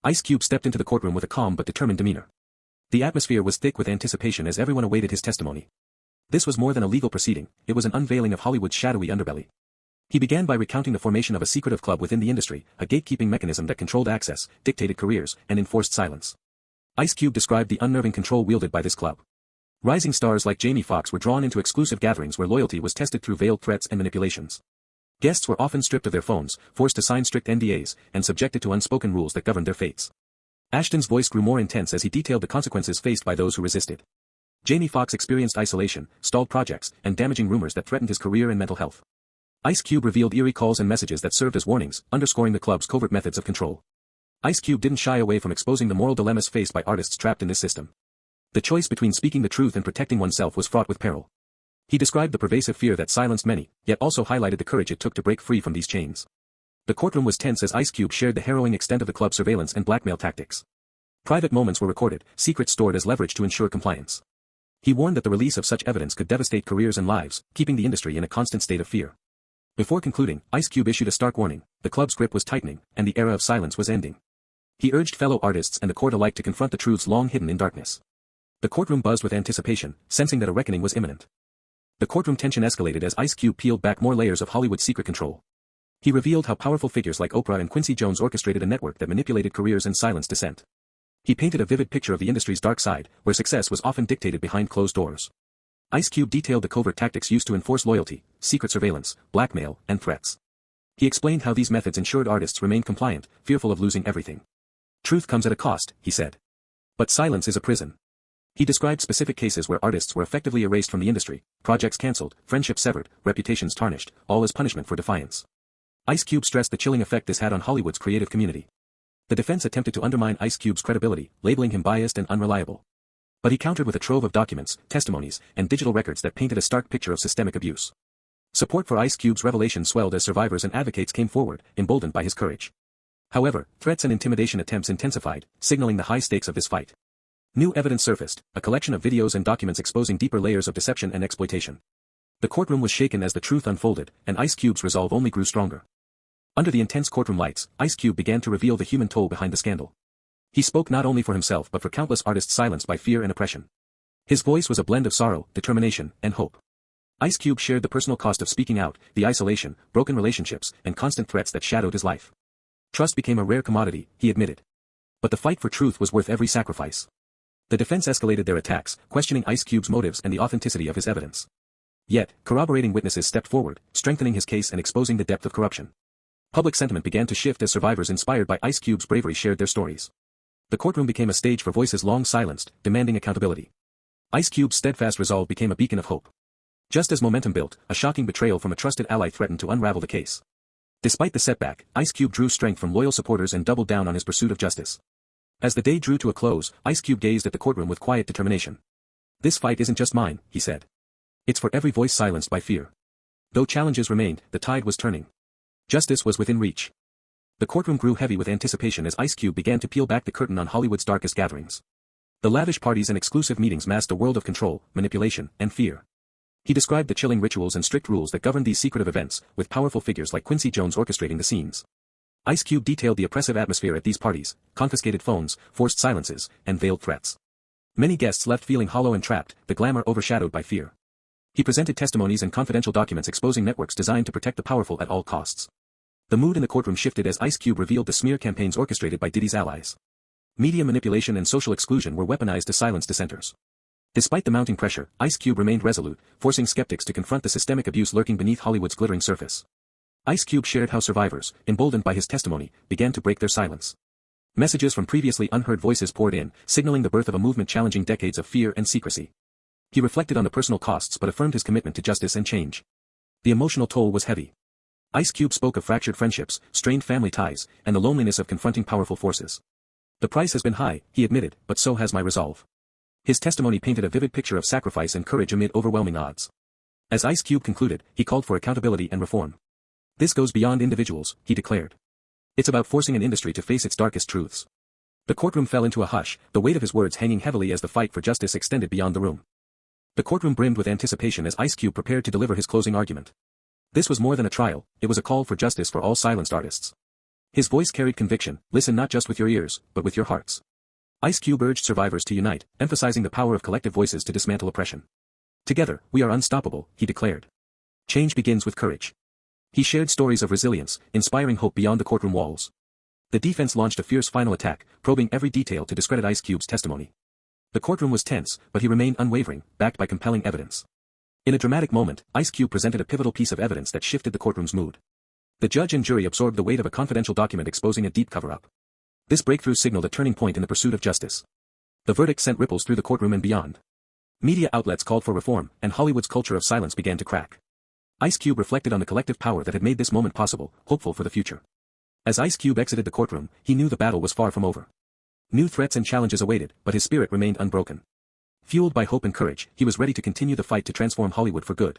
Ice Cube stepped into the courtroom with a calm but determined demeanor. The atmosphere was thick with anticipation as everyone awaited his testimony. This was more than a legal proceeding, it was an unveiling of Hollywood's shadowy underbelly. He began by recounting the formation of a secretive club within the industry, a gatekeeping mechanism that controlled access, dictated careers, and enforced silence. Ice Cube described the unnerving control wielded by this club. Rising stars like Jamie Foxx were drawn into exclusive gatherings where loyalty was tested through veiled threats and manipulations. Guests were often stripped of their phones, forced to sign strict NDAs, and subjected to unspoken rules that governed their fates. Ashton's voice grew more intense as he detailed the consequences faced by those who resisted. Jamie Foxx experienced isolation, stalled projects, and damaging rumors that threatened his career and mental health. Ice Cube revealed eerie calls and messages that served as warnings, underscoring the club's covert methods of control. Ice Cube didn't shy away from exposing the moral dilemmas faced by artists trapped in this system. The choice between speaking the truth and protecting oneself was fraught with peril. He described the pervasive fear that silenced many, yet also highlighted the courage it took to break free from these chains. The courtroom was tense as Ice Cube shared the harrowing extent of the club's surveillance and blackmail tactics. Private moments were recorded, secrets stored as leverage to ensure compliance. He warned that the release of such evidence could devastate careers and lives, keeping the industry in a constant state of fear. Before concluding, Ice Cube issued a stark warning: the club's grip was tightening, and the era of silence was ending. He urged fellow artists and the court alike to confront the truths long hidden in darkness. The courtroom buzzed with anticipation, sensing that a reckoning was imminent. The courtroom tension escalated as Ice Cube peeled back more layers of Hollywood's secret control. He revealed how powerful figures like Oprah and Quincy Jones orchestrated a network that manipulated careers and silenced dissent. He painted a vivid picture of the industry's dark side, where success was often dictated behind closed doors. Ice Cube detailed the covert tactics used to enforce loyalty, secret surveillance, blackmail, and threats. He explained how these methods ensured artists remained compliant, fearful of losing everything. Truth comes at a cost, he said. But silence is a prison. He described specific cases where artists were effectively erased from the industry, projects cancelled, friendships severed, reputations tarnished, all as punishment for defiance. Ice Cube stressed the chilling effect this had on Hollywood's creative community. The defense attempted to undermine Ice Cube's credibility, labeling him biased and unreliable. But he countered with a trove of documents, testimonies, and digital records that painted a stark picture of systemic abuse. Support for Ice Cube's revelation swelled as survivors and advocates came forward, emboldened by his courage. However, threats and intimidation attempts intensified, signaling the high stakes of this fight. New evidence surfaced, a collection of videos and documents exposing deeper layers of deception and exploitation. The courtroom was shaken as the truth unfolded, and Ice Cube's resolve only grew stronger. Under the intense courtroom lights, Ice Cube began to reveal the human toll behind the scandal. He spoke not only for himself but for countless artists silenced by fear and oppression. His voice was a blend of sorrow, determination, and hope. Ice Cube shared the personal cost of speaking out, the isolation, broken relationships, and constant threats that shadowed his life. Trust became a rare commodity, he admitted. But the fight for truth was worth every sacrifice. The defense escalated their attacks, questioning Ice Cube's motives and the authenticity of his evidence. Yet, corroborating witnesses stepped forward, strengthening his case and exposing the depth of corruption. Public sentiment began to shift as survivors inspired by Ice Cube's bravery shared their stories. The courtroom became a stage for voices long silenced, demanding accountability. Ice Cube's steadfast resolve became a beacon of hope. Just as momentum built, a shocking betrayal from a trusted ally threatened to unravel the case. Despite the setback, Ice Cube drew strength from loyal supporters and doubled down on his pursuit of justice. As the day drew to a close, Ice Cube gazed at the courtroom with quiet determination. This fight isn't just mine, he said. It's for every voice silenced by fear. Though challenges remained, the tide was turning. Justice was within reach. The courtroom grew heavy with anticipation as Ice Cube began to peel back the curtain on Hollywood's darkest gatherings. The lavish parties and exclusive meetings masked a world of control, manipulation, and fear. He described the chilling rituals and strict rules that governed these secretive events, with powerful figures like Quincy Jones orchestrating the scenes. Ice Cube detailed the oppressive atmosphere at these parties, confiscated phones, forced silences, and veiled threats. Many guests left feeling hollow and trapped, the glamour overshadowed by fear. He presented testimonies and confidential documents exposing networks designed to protect the powerful at all costs. The mood in the courtroom shifted as Ice Cube revealed the smear campaigns orchestrated by Diddy's allies. Media manipulation and social exclusion were weaponized to silence dissenters. Despite the mounting pressure, Ice Cube remained resolute, forcing skeptics to confront the systemic abuse lurking beneath Hollywood's glittering surface. Ice Cube shared how survivors, emboldened by his testimony, began to break their silence. Messages from previously unheard voices poured in, signaling the birth of a movement challenging decades of fear and secrecy. He reflected on the personal costs but affirmed his commitment to justice and change. The emotional toll was heavy. Ice Cube spoke of fractured friendships, strained family ties, and the loneliness of confronting powerful forces. The price has been high, he admitted, but so has my resolve. His testimony painted a vivid picture of sacrifice and courage amid overwhelming odds. As Ice Cube concluded, he called for accountability and reform. This goes beyond individuals, he declared. It's about forcing an industry to face its darkest truths. The courtroom fell into a hush, the weight of his words hanging heavily as the fight for justice extended beyond the room. The courtroom brimmed with anticipation as Ice Cube prepared to deliver his closing argument. This was more than a trial, it was a call for justice for all silenced artists. His voice carried conviction, listen not just with your ears, but with your hearts. Ice Cube urged survivors to unite, emphasizing the power of collective voices to dismantle oppression. Together, we are unstoppable, he declared. Change begins with courage. He shared stories of resilience, inspiring hope beyond the courtroom walls. The defense launched a fierce final attack, probing every detail to discredit Ice Cube's testimony. The courtroom was tense, but he remained unwavering, backed by compelling evidence. In a dramatic moment, Ice Cube presented a pivotal piece of evidence that shifted the courtroom's mood. The judge and jury absorbed the weight of a confidential document exposing a deep cover-up. This breakthrough signaled a turning point in the pursuit of justice. The verdict sent ripples through the courtroom and beyond. Media outlets called for reform, and Hollywood's culture of silence began to crack. Ice Cube reflected on the collective power that had made this moment possible, hopeful for the future. As Ice Cube exited the courtroom, he knew the battle was far from over. New threats and challenges awaited, but his spirit remained unbroken. Fueled by hope and courage, he was ready to continue the fight to transform Hollywood for good.